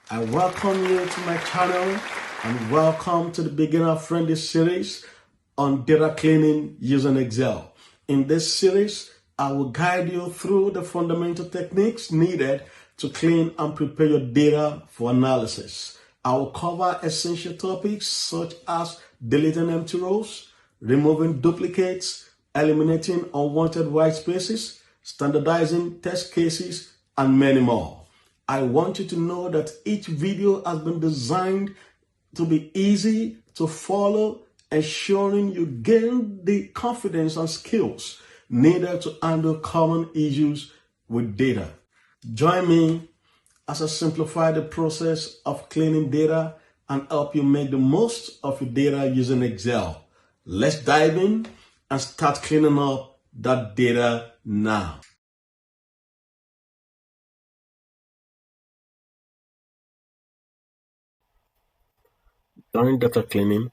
I welcome you to my channel and welcome to the beginner friendly series on data cleaning using Excel. In this series, I will guide you through the fundamental techniques needed to clean and prepare your data for analysis. I will cover essential topics such as deleting empty rows, removing duplicates, eliminating unwanted white spaces, standardizing test cases, and many more. I want you to know that each video has been designed to be easy to follow, ensuring you gain the confidence and skills needed to handle common issues with data. Join me as I simplify the process of cleaning data and help you make the most of your data using Excel. Let's dive in and start cleaning up that data now. During data cleaning,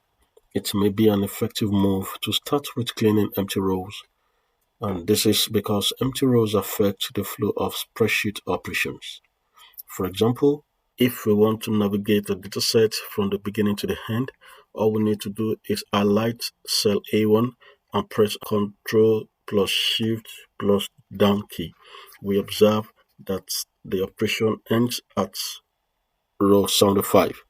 it may be an effective move to start with cleaning empty rows, and this is because empty rows affect the flow of spreadsheet operations. For example, if we want to navigate a dataset from the beginning to the end, all we need to do is highlight cell A1 and press Ctrl plus Shift plus down key. We observe that the operation ends at row 75,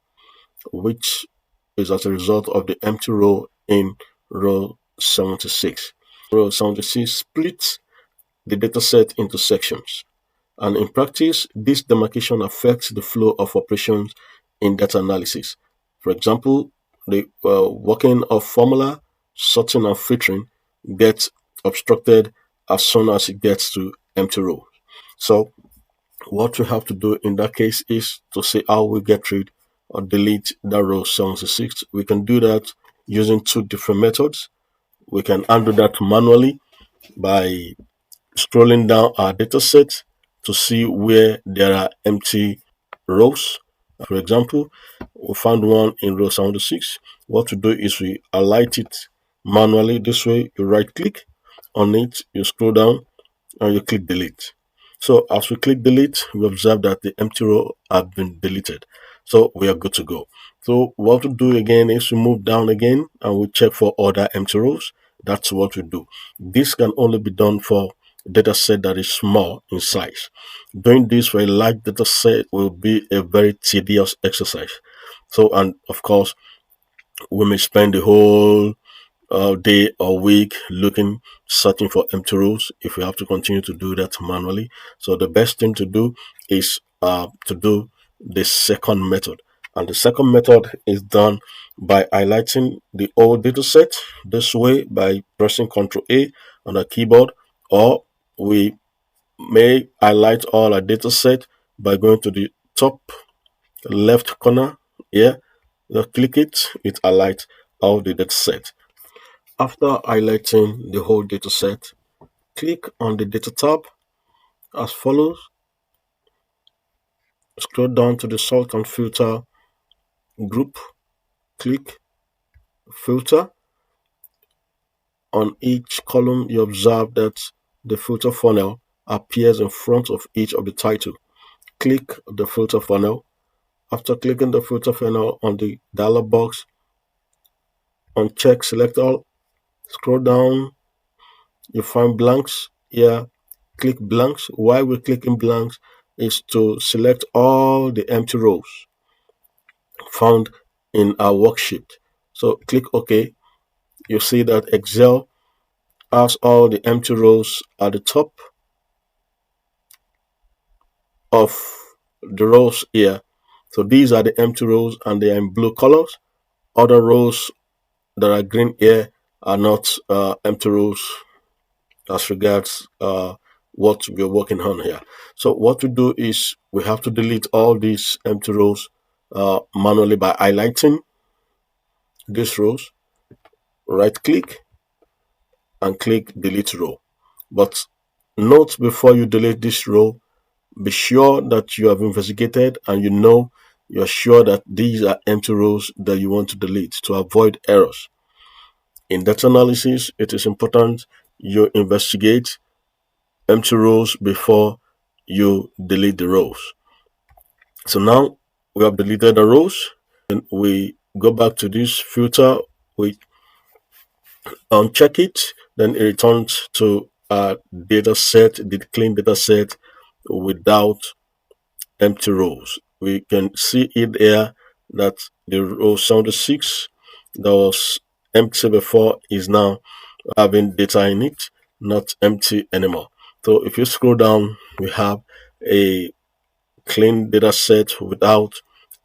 which is as a result of the empty row in row 76. Row 76 splits the dataset into sections, and in practice, this demarcation affects the flow of operations in data analysis. For example, the working of formula, sorting, and filtering gets obstructed as soon as it gets to empty row. So what we have to do in that case is to see how we get rid or delete that row 76. We can do that using two different methods. We can handle that manually by scrolling down our data set to see where there are empty rows. For example, we found one in row 76. What we do is we highlight it manually. This way, you right click on it, you scroll down, and you click delete. So as we click delete, we observe that the empty row have been deleted. So we are good to go. So what we do again is we move down again and we check for other empty rows. That's what we do. This can only be done for data set that is small in size. Doing this for a large data set will be a very tedious exercise. So, and of course, we may spend the whole day or week looking searching for empty rows if we have to continue to do that manually. So the best thing to do is to do the second method, and the second method is done by highlighting the old data set this way by pressing Ctrl A on the keyboard, or we may highlight all our data set by going to the top left corner here. You click it, it highlights all the data set. After highlighting the whole dataset, click on the Data tab as follows. Scroll down to the Sort and Filter group. Click Filter. On each column, you observe that the filter funnel appears in front of each of the title. Click the filter funnel. After clicking the filter funnel on the dialog box, uncheck Select All. Scroll down, you find blanks. Here, click blanks. Why we're clicking blanks is to select all the empty rows found in our worksheet. So click OK. You see that Excel has all the empty rows at the top of the rows here. So these are the empty rows and they are in blue colors. Other rows that are green here are not empty rows as regards what we're working on here. So what we do is we have to delete all these empty rows manually by highlighting these rows, right click and click delete row. But note, before you delete this row, be sure that you have investigated and you're sure that these are empty rows that you want to delete to avoid errors. In data analysis, it is important you investigate empty rows before you delete the rows. So now We have deleted the rows. And we go back to this filter, we uncheck it, then it returns to a data set, the clean data set without empty rows. We can see it here that the row 76 that was empty before is now having data in it, not empty anymore. So if you scroll down, we have a clean data set without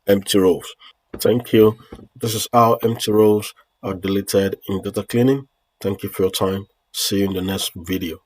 empty rows. Thank you. This is how empty rows are deleted in data cleaning. Thank you for your time. See you in the next video.